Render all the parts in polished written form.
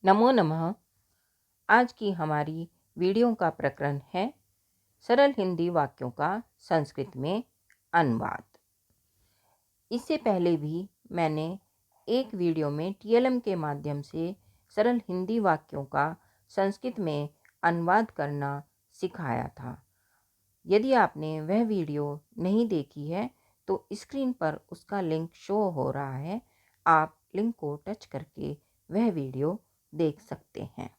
नमो नमः। आज की हमारी वीडियो का प्रकरण है सरल हिंदी वाक्यों का संस्कृत में अनुवाद। इससे पहले भी मैंने एक वीडियो में टीएलएम के माध्यम से सरल हिंदी वाक्यों का संस्कृत में अनुवाद करना सिखाया था। यदि आपने वह वीडियो नहीं देखी है तो स्क्रीन पर उसका लिंक शो हो रहा है। आप लिंक को टच करके वह वीडियो देख सकते हैं।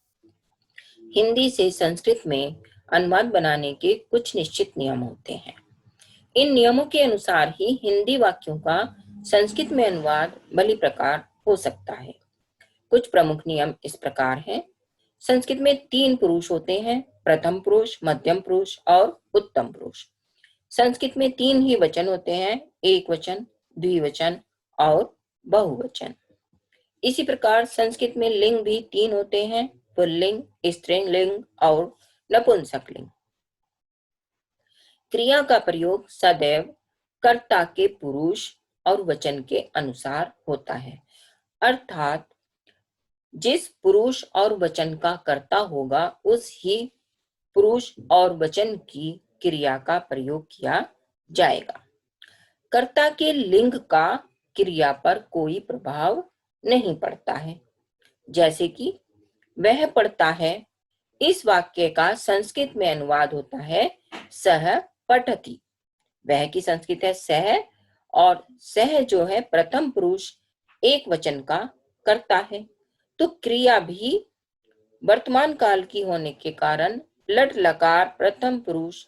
हिंदी से संस्कृत में अनुवाद बनाने के कुछ निश्चित नियम होते हैं। इन नियमों के अनुसार ही हिंदी वाक्यों का संस्कृत में अनुवाद भली प्रकार हो सकता है। कुछ प्रमुख नियम इस प्रकार हैं। संस्कृत में 3 पुरुष होते हैं, प्रथम पुरुष, मध्यम पुरुष और उत्तम पुरुष। संस्कृत में 3 ही वचन होते हैं, एक वचन, द्विवचन और बहुवचन। इसी प्रकार संस्कृत में लिंग भी 3 होते हैं, पुल्लिंग, स्त्रीलिंग और नपुंसकलिंग। क्रिया का प्रयोग सदैव कर्ता के पुरुष और वचन के अनुसार होता है, अर्थात जिस पुरुष और वचन का कर्ता होगा उस ही पुरुष और वचन की क्रिया का प्रयोग किया जाएगा। कर्ता के लिंग का क्रिया पर कोई प्रभाव नहीं पड़ता है। जैसे कि वह पढ़ता है, इस वाक्य का संस्कृत में अनुवाद होता है सह पठति। वह की संस्कृत है सह, और सह जो है प्रथम पुरुष एक वचन का कर्ता है, तो क्रिया भी वर्तमान काल की होने के कारण लट लकार प्रथम पुरुष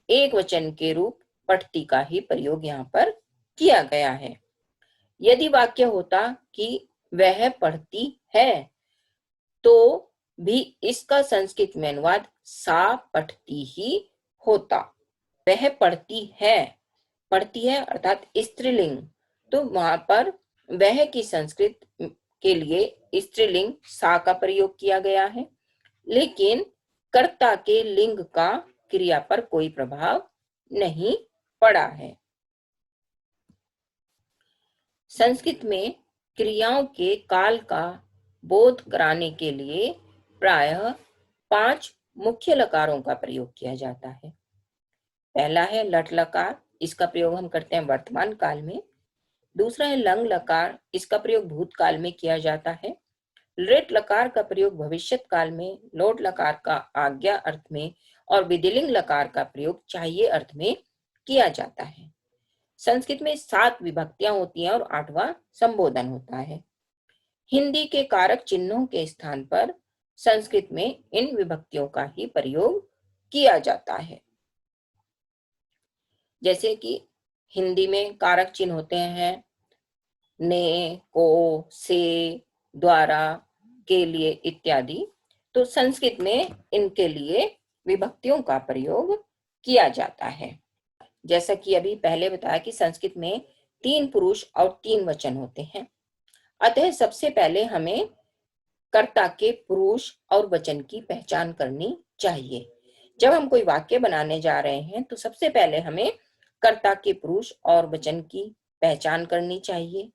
एक वचन के रूप पठती का ही प्रयोग यहाँ पर किया गया है। यदि वाक्य होता कि वह पढ़ती है तो भी इसका संस्कृत में अनुवाद सा पठती ही होता। वह पढ़ती है अर्थात स्त्रीलिंग, तो वहां पर वह की संस्कृत के लिए स्त्रीलिंग सा का प्रयोग किया गया है, लेकिन कर्ता के लिंग का क्रिया पर कोई प्रभाव नहीं पड़ा है। संस्कृत में क्रियाओं के काल का बोध कराने के लिए प्रायः 5 मुख्य लकारों का प्रयोग किया जाता है। पहला है लट लकार, इसका प्रयोग हम करते हैं वर्तमान काल में। दूसरा है लंग लकार, इसका प्रयोग भूतकाल में किया जाता है। लिट लकार का प्रयोग भविष्यत काल में, लोट लकार का आज्ञा अर्थ में और विधिलिंग लकार का प्रयोग चाहिए अर्थ में किया जाता है। संस्कृत में 7 विभक्तियां होती हैं और 8वां संबोधन होता है। हिंदी के कारक चिन्हों के स्थान पर संस्कृत में इन विभक्तियों का ही प्रयोग किया जाता है। जैसे कि हिंदी में कारक चिन्ह होते हैं ने, को, से, द्वारा, के लिए इत्यादि, तो संस्कृत में इनके लिए विभक्तियों का प्रयोग किया जाता है। जैसा कि अभी पहले बताया कि संस्कृत में 3 पुरुष और 3 वचन होते हैं, अतः सबसे पहले हमें कर्ता के पुरुष और वचन की पहचान करनी चाहिए। जब हम कोई वाक्य बनाने जा रहे हैं तो सबसे पहले हमें कर्ता के पुरुष और वचन की पहचान करनी चाहिए।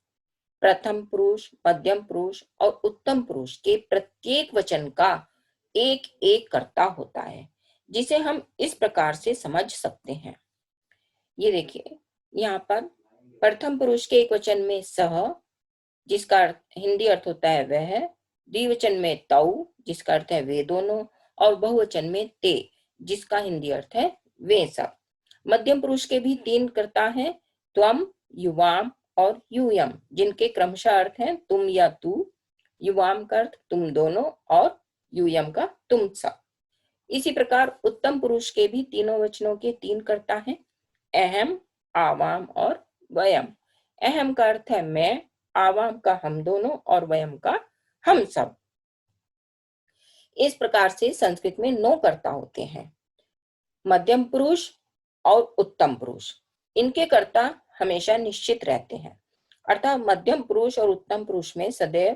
प्रथम पुरुष, मध्यम पुरुष और उत्तम पुरुष के प्रत्येक वचन का एक एक कर्ता होता है, जिसे हम इस प्रकार से समझ सकते हैं। ये देखिए, यहाँ पर प्रथम पुरुष के एक वचन में सह, जिसका हिंदी अर्थ होता है वह, द्विवचन में तौ, जिसका अर्थ है वे दोनों, और बहुवचन में ते, जिसका हिंदी अर्थ है वे सब। मध्यम पुरुष के भी 3 कर्ता हैं, त्वम, युवाम और यूयम, जिनके क्रमशः अर्थ हैं तुम या तू, युवाम का अर्थ तुम दोनों और यूयम का तुम सब। इसी प्रकार उत्तम पुरुष के भी तीनों वचनों के 3 कर्ता हैं, अहम, आवाम और वयम। अहम का अर्थ है मैं, आवाम का हम दोनों और वयम का हम सब। इस प्रकार से संस्कृत में 9 कर्ता होते हैं। मध्यम पुरुष और उत्तम पुरुष, इनके कर्ता हमेशा निश्चित रहते हैं, अर्थात मध्यम पुरुष और उत्तम पुरुष में सदैव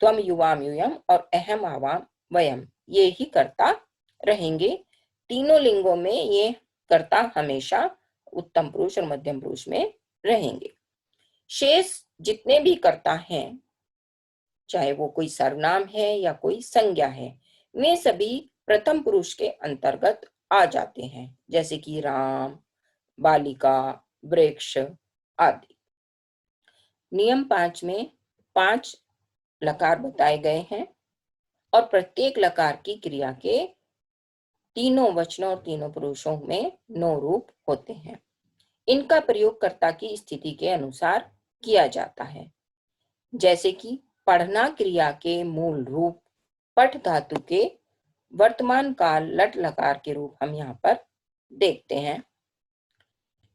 त्वम, युवाम, यूयम और अहम, आवाम, वयम ये ही कर्ता रहेंगे। तीनों लिंगों में ये कर्ता हमेशा उत्तम पुरुष और मध्यम पुरुष में रहेंगे। शेष जितने भी कर्ता हैं चाहे वो कोई सर्वनाम है या कोई संज्ञा है, वे सभी प्रथम पुरुष के अंतर्गत आ जाते हैं, जैसे कि राम, बालिका, वृक्ष आदि। नियम 5 में 5 लकार बताए गए हैं और प्रत्येक लकार की क्रिया के तीनों वचनों और तीनों पुरुषों में 9 रूप होते हैं। इनका प्रयोग कर्ता की स्थिति के अनुसार किया जाता है, जैसे कि पढ़ना क्रिया के मूल रूप पठ धातु के वर्तमान काल लट लकार के रूप हम यहाँ पर देखते हैं।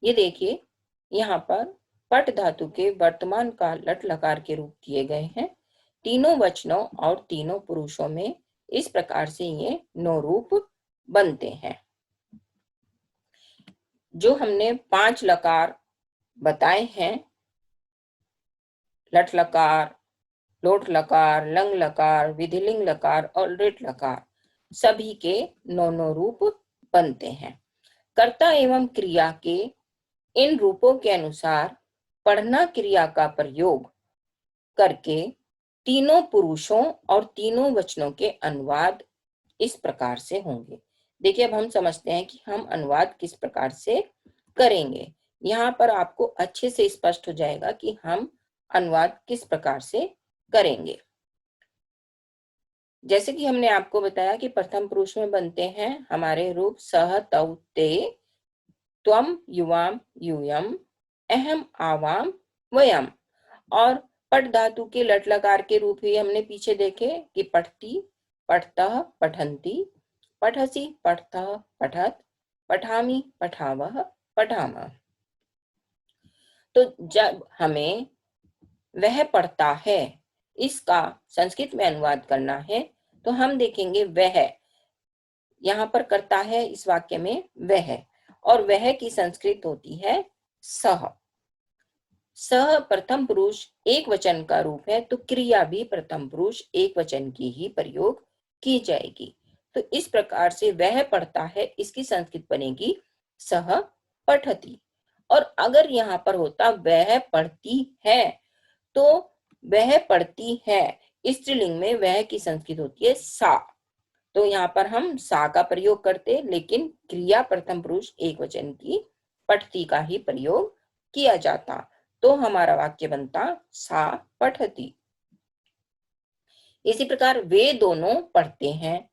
ये देखिए, यहाँ पर पठ धातु के वर्तमान काल लट लकार के रूप दिए गए हैं। तीनों वचनों और तीनों पुरुषों में इस प्रकार से ये 9 रूप बनते हैं। जो हमने 5 लकार बताए हैं, लट लकार, लोट लकार, लंग लकार, विधिलिंग लकार और लिट लकार, सभी के 9 रूप बनते हैं। कर्ता एवं क्रिया के इन रूपों के अनुसार पढ़ना क्रिया का प्रयोग करके तीनों पुरुषों और तीनों वचनों के अनुवाद इस प्रकार से होंगे। देखिए, अब हम समझते हैं कि हम अनुवाद किस प्रकार से करेंगे। यहाँ पर आपको अच्छे से स्पष्ट हो जाएगा कि हम अनुवाद किस प्रकार से करेंगे। जैसे कि हमने आपको बताया कि प्रथम पुरुष में बनते हैं हमारे रूप सह, तौ, ते, त्वम, युवाम, यूयम, अहम, आवाम, वयम। और पठ धातु के लट लकार के रूप ही हमने पीछे देखे कि पठती, पठतः, पठन्ति, पठसि, पठतः, पठत, पठामि, पठावः, पठामः। तो जब हमें वह पढ़ता है इसका संस्कृत में अनुवाद करना है, तो हम देखेंगे वह, यहाँ पर करता है इस वाक्य में वह, और वह की संस्कृत होती है सह। सह प्रथम पुरुष एक वचन का रूप है, तो क्रिया भी प्रथम पुरुष एक वचन की ही प्रयोग की जाएगी। तो इस प्रकार से वह पढ़ता है इसकी संस्कृत बनेगी सह पठति। और अगर यहाँ पर होता वह पढ़ती है, तो वह पढ़ती है स्त्रीलिंग में वह की संस्कृत होती है सा। तो यहाँ पर हम सा का प्रयोग करते, लेकिन क्रिया प्रथम पुरुष एक वचन की पठती का ही प्रयोग किया जाता, तो हमारा वाक्य बनता सा पठती। इसी प्रकार वे दोनों पढ़ते हैं,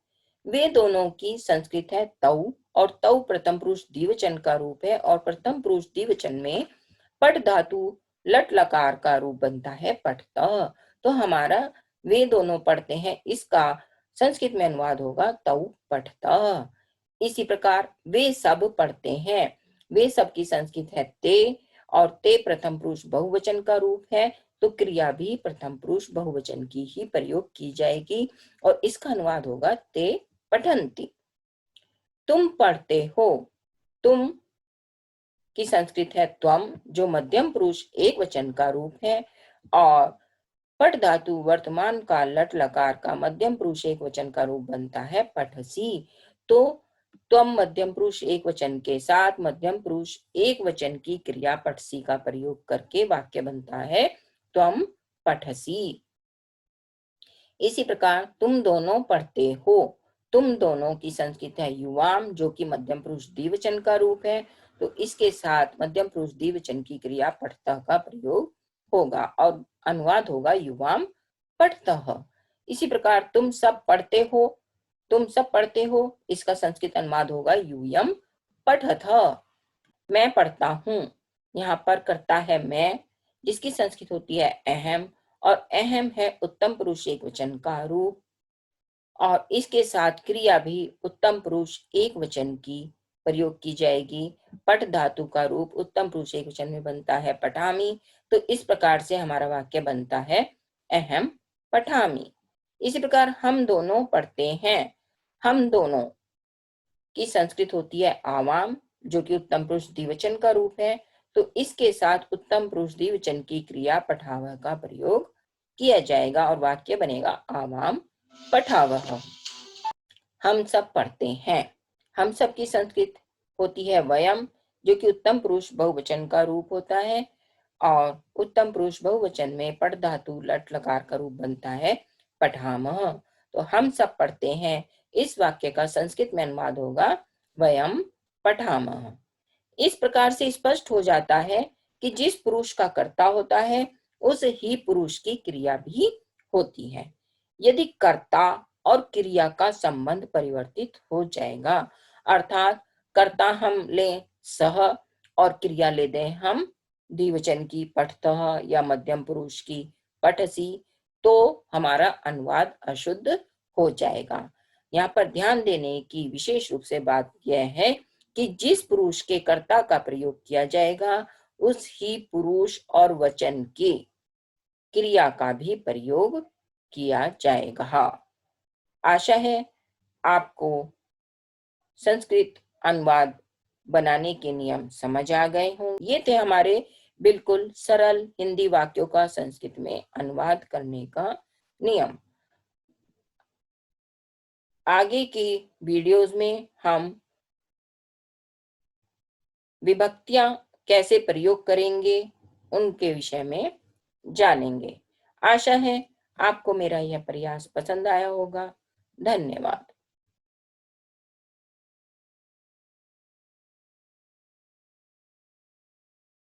वे दोनों की संस्कृत है तौ, और तौ प्रथम पुरुष द्विवचन का रूप है, और प्रथम पुरुष द्विवचन में पठ धातु लट लकार का रूप बनता है पठतः। तो हमारा वे दोनों पढ़ते हैं इसका संस्कृत में अनुवाद होगा तौ पठतः। इसी प्रकार वे सब पढ़ते हैं, वे सब की संस्कृत है ते, और ते प्रथम पुरुष बहुवचन का रूप है, तो क्रिया भी प्रथम पुरुष बहुवचन की ही प्रयोग की जाएगी, और इसका अनुवाद होगा ते पठन्ति। तुम पढ़ते हो, तुम की संस्कृत है त्वम, जो मध्यम पुरुष एक वचन का रूप है, और पठ धातु वर्तमान का लट लकार का मध्यम पुरुष एक वचन का रूप बनता है पठसी। तो त्वम मध्यम पुरुष एक वचन के साथ मध्यम पुरुष एक वचन की क्रिया पठसी का प्रयोग करके वाक्य बनता है त्वम पठसी। इसी प्रकार तुम दोनों पढ़ते हो, तुम दोनों की संस्कृत है युवाम, जो कि मध्यम पुरुष द्विवचन का रूप है, तो इसके साथ मध्यम पुरुष द्विवचन की क्रिया पठतः का प्रयोग होगा और अनुवाद होगा युवाम पठतः। इसी प्रकार तुम सब पढ़ते हो, तुम सब पढ़ते हो, इसका संस्कृत अनुवाद होगा यूयम पठतः। मैं पढ़ता हूँ, यहाँ पर करता है मैं, जिसकी संस्कृत होती है अहम, और अहम है उत्तम पुरुष एक वचन का रूप, और इसके साथ क्रिया भी उत्तम पुरुष एक वचन की प्रयोग की जाएगी। पठ धातु का रूप उत्तम पुरुष एक वचन में बनता है पठामी। तो इस प्रकार से हमारा वाक्य बनता है अहम पठामी। इसी प्रकार हम दोनों पढ़ते हैं, हम दोनों की संस्कृत होती है आवाम, जो कि उत्तम पुरुष द्विवचन का रूप है, तो इसके साथ उत्तम पुरुष द्विवचन की क्रिया पठावह का प्रयोग किया जाएगा और वाक्य बनेगा आवाम पठावह। हम सब पढ़ते हैं, हम सब की संस्कृत होती है वयम, जो कि उत्तम पुरुष बहुवचन का रूप होता है, और उत्तम पुरुष बहुवचन में पठ धातु लट लकार का रूप बनता है पठामः। तो हम सब पढ़ते हैं, इस वाक्य का संस्कृत में अनुवाद होगा वयम पठामः। इस प्रकार से स्पष्ट हो जाता है कि जिस पुरुष का कर्ता होता है उस ही पुरुष की क्रिया भी होती है। यदि कर्ता और क्रिया का संबंध परिवर्तित हो जाएगा, अर्थात कर्ता हम लें सह और क्रिया ले दें हम द्विवचन की पठतः या मध्यम पुरुष की पठसी, तो हमारा अनुवाद अशुद्ध हो जाएगा। यहाँ पर ध्यान देने की विशेष रूप से बात यह है कि जिस पुरुष के कर्ता का प्रयोग किया जाएगा उस ही पुरुष और वचन की क्रिया का भी प्रयोग किया जाएगा। आशा है आपको संस्कृत अनुवाद बनाने के नियम समझ आ गए हों। ये थे हमारे बिल्कुल सरल हिंदी वाक्यों का संस्कृत में अनुवाद करने का नियम। आगे की वीडियोस में हम विभक्तियां कैसे प्रयोग करेंगे उनके विषय में जानेंगे। आशा है आपको मेरा यह प्रयास पसंद आया होगा। धन्यवाद।